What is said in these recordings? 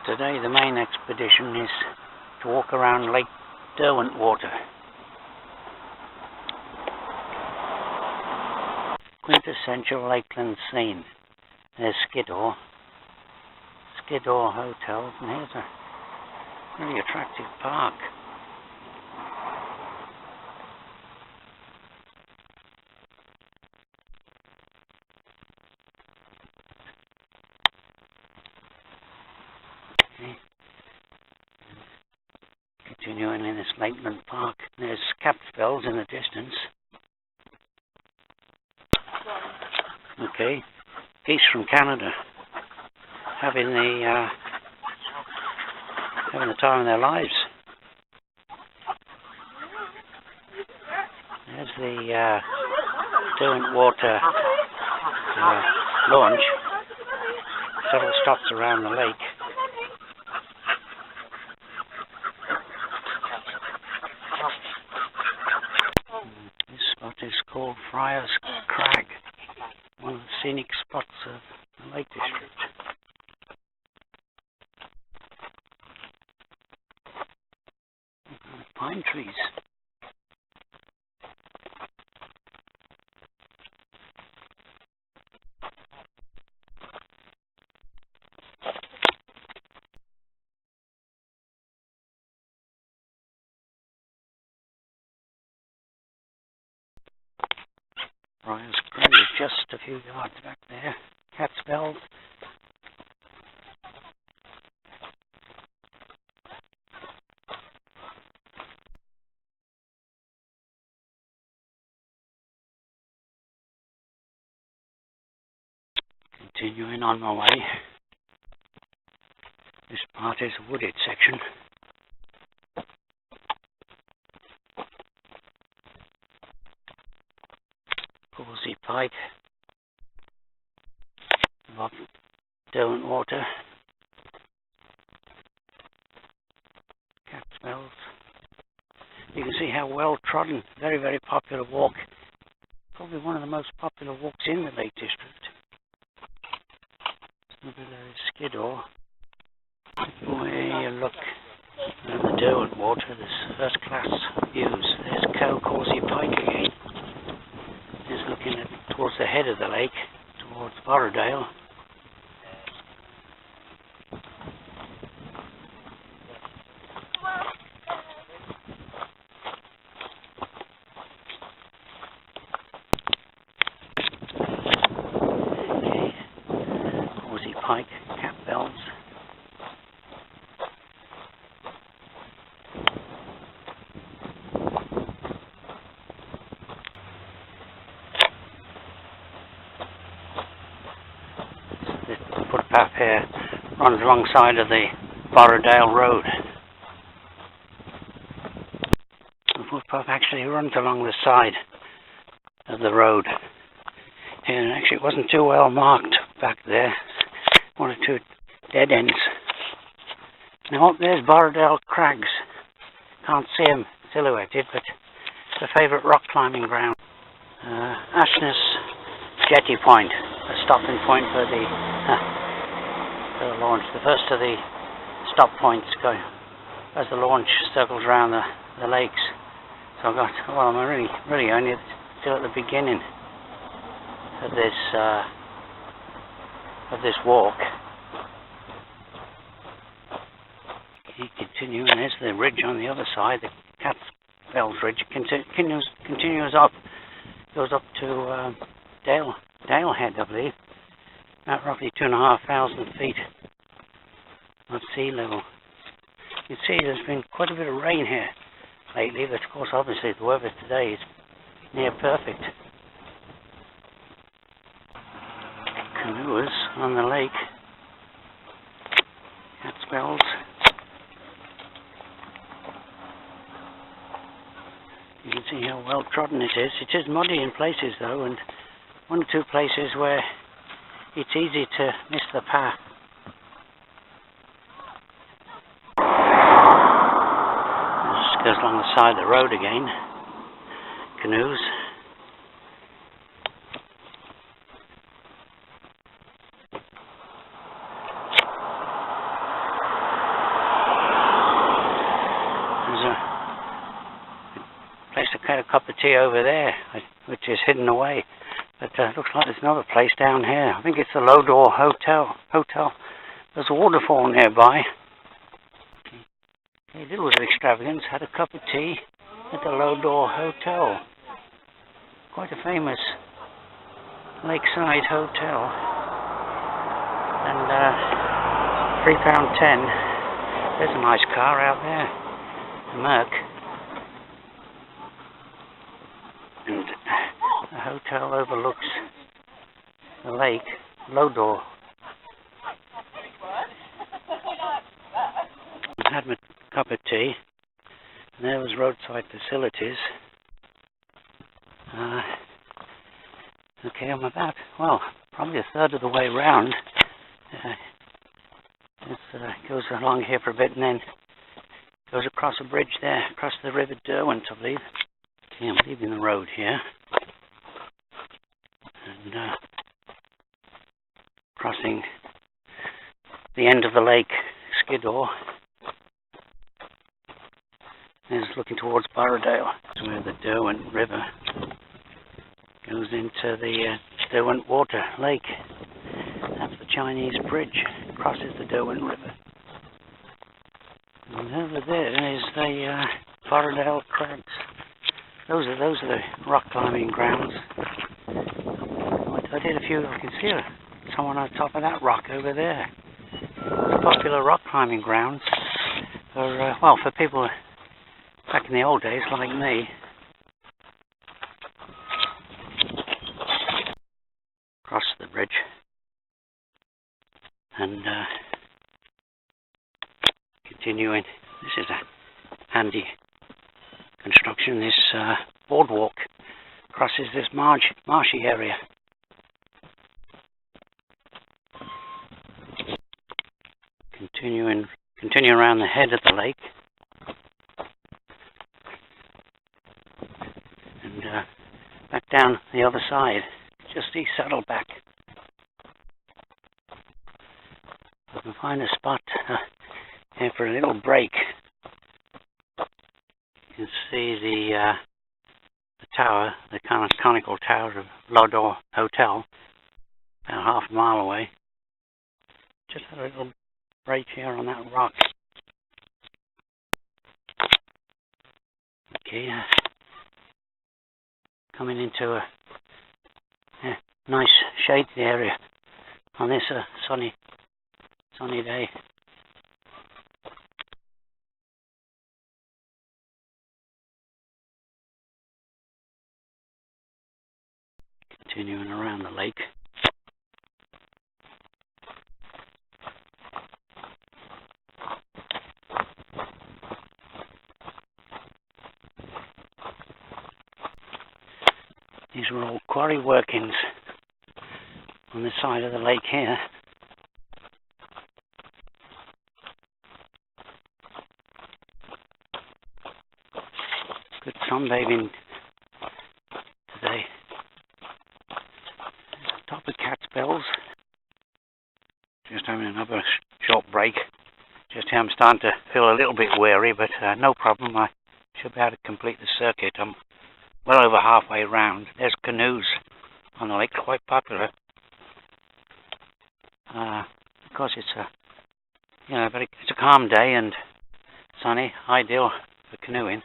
Today the main expedition is to walk around Lake Derwentwater. Quintessential lakeland scene. There's Skiddaw Hotels, and here's a really attractive park. Continuing in this lakeland park, there's cattails in the distance. Okay, geese from Canada having the time of their lives. There's the Derwentwater launch. Several stops around the lake. This spot is called Friars Crag, one of the scenic spots of the Lake District. Pine trees. Friars Crag is just a few yards back there. Cattails. Continuing on my way. This part is a wooded section. Causey Pike above Derwentwater. Cattails. You can see how well trodden, very, very popular walk. Probably one of the most popular walks in the Lake District. Look at the Skiddaw. Where you look at the Derwentwater, there's first class views. There's Causey Pike again. Just looking towards the head of the lake, towards Borrowdale. Causey Pike, cattails. This footpath here runs alongside of the Borrowdale Road. The footpath actually runs along the side of the road. And actually it wasn't too well marked back there. One or two dead ends. Now up there's Borrowdale Crags. Can't see them silhouetted, but it's a favourite rock climbing ground. Ashness Jetty Point, a stopping point for the launch. The first of the stop points go as the launch circles around the lakes. So I'm really only still at the beginning of this walk. You continue, and there's the ridge on the other side, the Cattails Ridge. Continues up, goes up to Dalehead, I believe, at roughly 2,500 feet of sea level. You can see there's been quite a bit of rain here lately, but of course obviously the weather today is near perfect. Canoers on the lake. Cattails. You can see how well trodden it is. It is muddy in places though, and one or two places where it's easy to miss the path. This goes along the side of the road again. Canoes. cup of tea over there, which is hidden away. But looks like there's another place down here. I think it's the Low Door Hotel. There's a waterfall nearby. Hey, little extravagance. Had a cup of tea at the Low Door Hotel. Quite a famous lakeside hotel. And £3.10. There's a nice car out there. A Merc. And the hotel overlooks the lake, Low Door. I had my cup of tea, and there was roadside facilities. Okay, I'm about, well, probably a third of the way round. It goes along here for a bit and then goes across a bridge there, across the River Derwent, I believe. Okay, I'm leaving the road here. And crossing the end of the lake, Skiddaw. Is looking towards Borrowdale, where the Derwent River goes into the Derwentwater Lake. That's the Chinese bridge, crosses the Derwent River. And over there is the Borrowdale Crags. Those are the rock climbing grounds. I did a few. I can see someone on top of that rock over there. It's popular rock climbing grounds for people back in the old days like me. Across the bridge. And continuing. This is a handy construction. This boardwalk crosses this marshy area. Continue around the head of the lake. And back down the other side. Just east Saddleback. I can find a spot here for a little break. You can see the tower, the conical tower of Low Door Hotel, about half a mile away. Just had a little break here on that rock. Okay, coming into a nice shaded area on this sunny day. Continuing around the lake. These were all quarry workings on the side of the lake here. Good sunbathing today. Top of Catsbells. Just having another short break. Just here I'm starting to feel a little bit weary, but no problem. I should be able to complete the circuit. I'm well over halfway round. There's canoes on the lake, quite popular. Of course, it's a calm day and sunny, ideal for canoeing.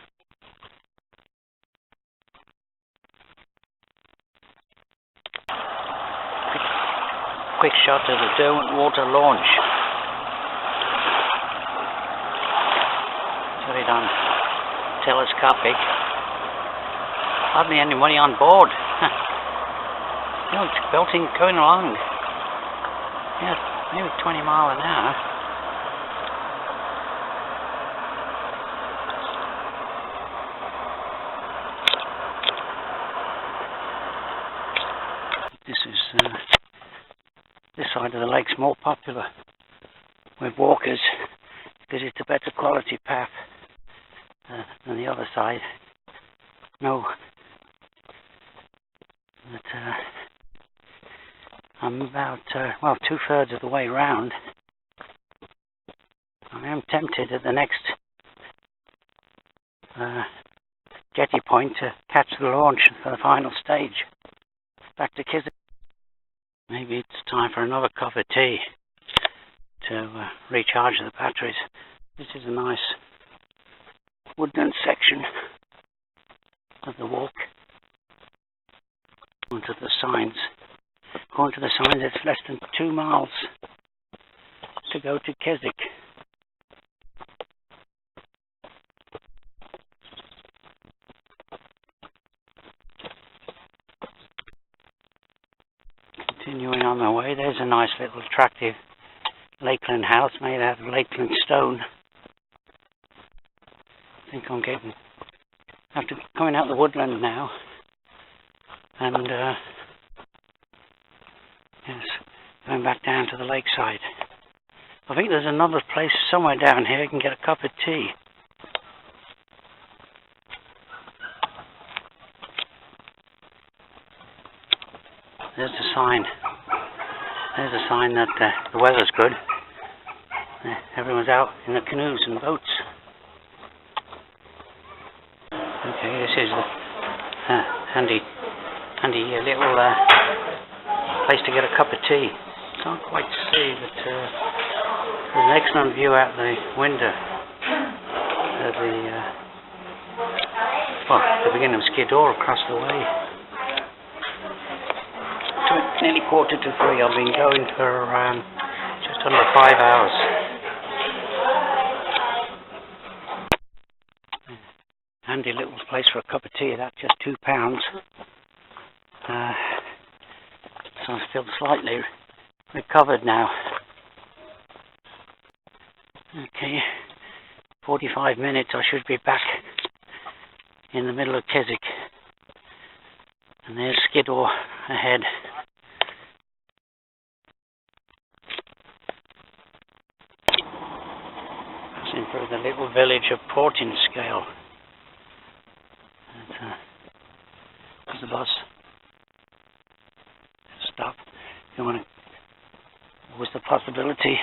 Quick shot of the Derwentwater launch. Very done. Telescopic. Hardly anybody on board. It's belting, going along. Yeah, maybe 20 miles an hour. This side of the lake's more popular with walkers because it's a better quality path than the other side. No. But I'm about, 2/3 of the way round. I am tempted at the next jetty point to catch the launch for the final stage. Back to Keswick. Maybe it's time for another cup of tea to recharge the batteries. This is a nice woodland section of the walk. Onto the signs. According to the signs, it's less than 2 miles to go to Keswick. Continuing on my way, there's a nice little attractive lakeland house made out of lakeland stone. I think I'm getting, after coming out the woodland now, and yes, going back down to the lakeside. I think there's another place somewhere down here you can get a cup of tea. There's a sign. There's a sign that the weather's good. Everyone's out in the canoes and boats. Okay, this is a handy little place to get a cup of tea. Can't quite see, but there's an excellent view out the window of the beginning of Skiddaw across the way. Nearly 2:45. I've been going for just under 5 hours. Handy little place for a cup of tea. That's just £2. So I'm still slightly recovered now. Okay, 45 minutes. I should be back in the middle of Keswick, and there's Skiddaw ahead. Through the little village of Portinscale. There's the bus. Stop. You want to? Always the possibility.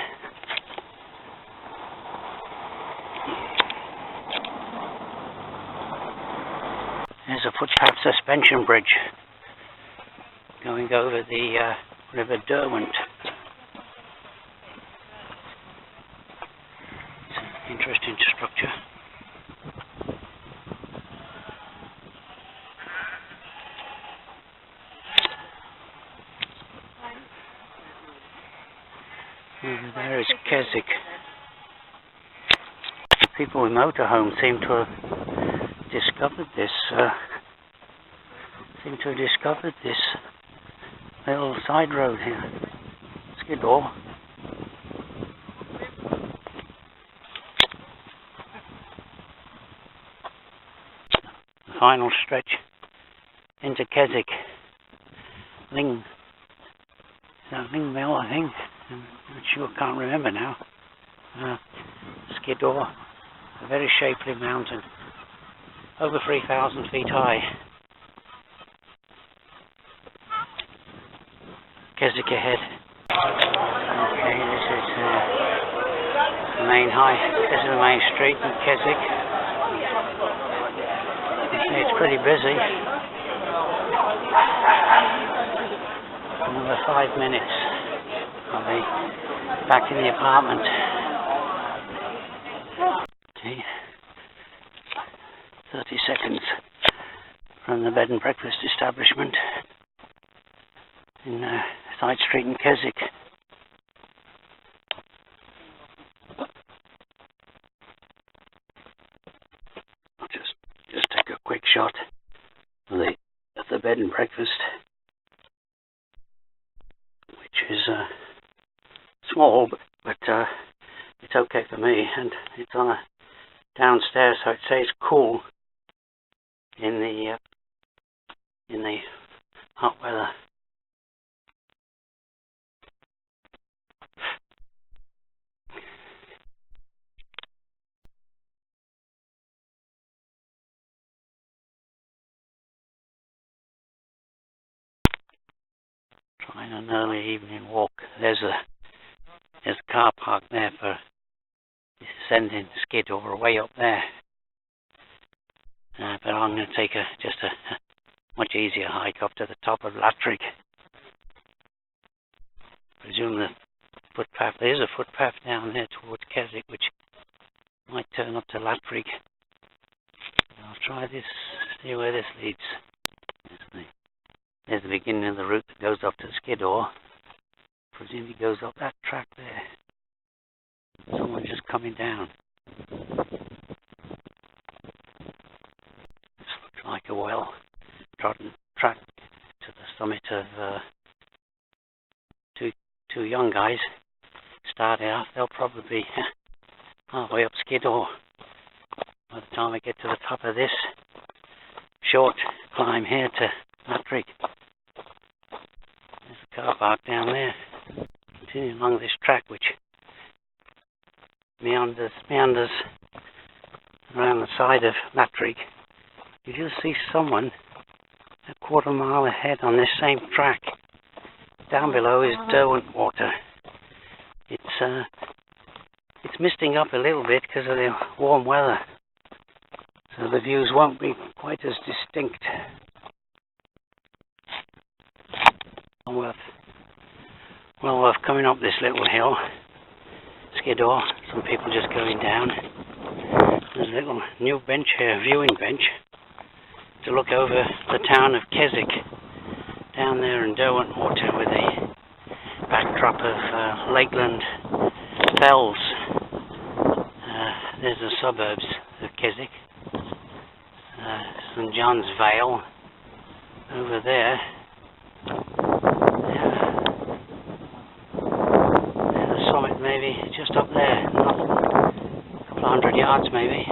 There's a footpath suspension bridge going over the River Derwent. Interesting structure. Over there is Keswick. The people with motorhomes seem to have discovered this. Little side road here. Skiddaw. Final stretch into Keswick. Ling Mill, I think. I'm not sure, can't remember now. Skiddaw, a very shapely mountain, over 3,000 feet high. Keswick ahead. Okay, this is the main this is the main street in Keswick. It's pretty busy. Another 5 minutes. I'll be back in the apartment. Okay. 30 seconds from the bed and breakfast establishment in Side Street in Keswick. Shot of the bed and breakfast, which is small, but it's okay for me, and it's on a downstairs, so it stays cool in the hot weather. Trying an early evening walk. There's a car park there for descending Skiddaw way up there. but I'm going to take just a much easier hike up to the top of Latrigg. Presume the footpath, there's a footpath down there towards Keswick, which might turn up to Latrigg. I'll try this, see where this leads. There's the beginning of the route that goes up to Skiddaw. Presume he goes up that track there. Someone just coming down. This looks like a well-trodden track to the summit of two young guys. Starting off, they'll probably be halfway up Skiddaw by the time I get to the top of this short climb here to Latrigg. There's a car park down there. Continuing along this track which meanders around the side of Latrigg. You just see someone a quarter mile ahead on this same track. Down below is Derwentwater. It's misting up a little bit because of the warm weather, so the views won't be quite as distinct. Well worth coming up this little hill, Skiddaw. Some people just going down. There's a little new bench here, viewing bench, to look over the town of Keswick down there in Derwentwater with the backdrop of Lakeland Fells. There's the suburbs of Keswick. St John's Vale over there. There's the summit maybe just up there, not a couple of 100 yards maybe.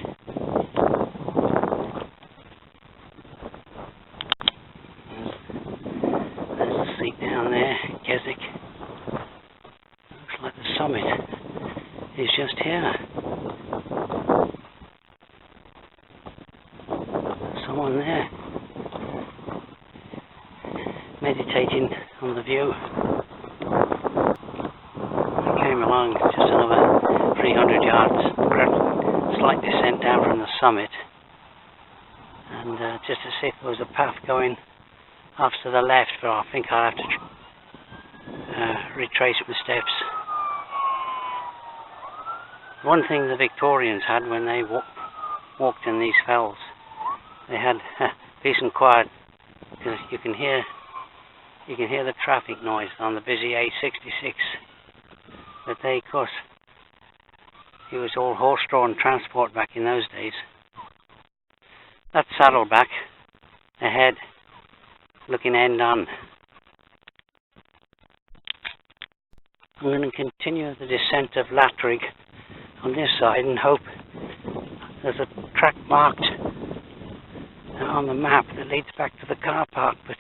There's the seat down there, Keswick. Looks like the summit is just here. Someone there meditating on the view. I came along just another 300 yards, slight descent down from the summit, and just to see if there was a path going off to the left, but I think I'll have to retrace my steps. One thing the Victorians had when they walked in these fells, they had peace and quiet, because you can hear the traffic noise on the busy A66. But they, of course, it was all horse-drawn transport back in those days. That's Saddleback ahead, looking end on. I'm going to continue the descent of Latrigg on this side and hope there's a track marked on the map that leads back to the car park, but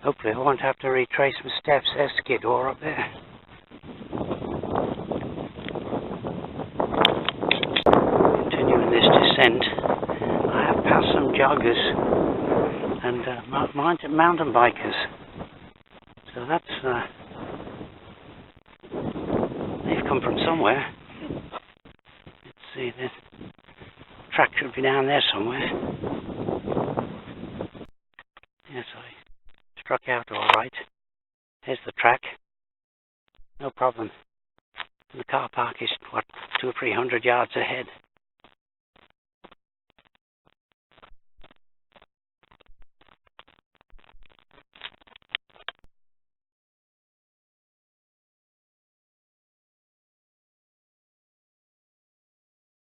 hopefully I won't have to retrace my steps. There's Skiddaw up there. Continuing this descent, I have passed some joggers and mountain bikers, so that's they've come from somewhere. Let's see, the track should be down there somewhere. Yes, I struck out all right. There's the track. No problem. The car park is, what, 200 or 300 yards ahead.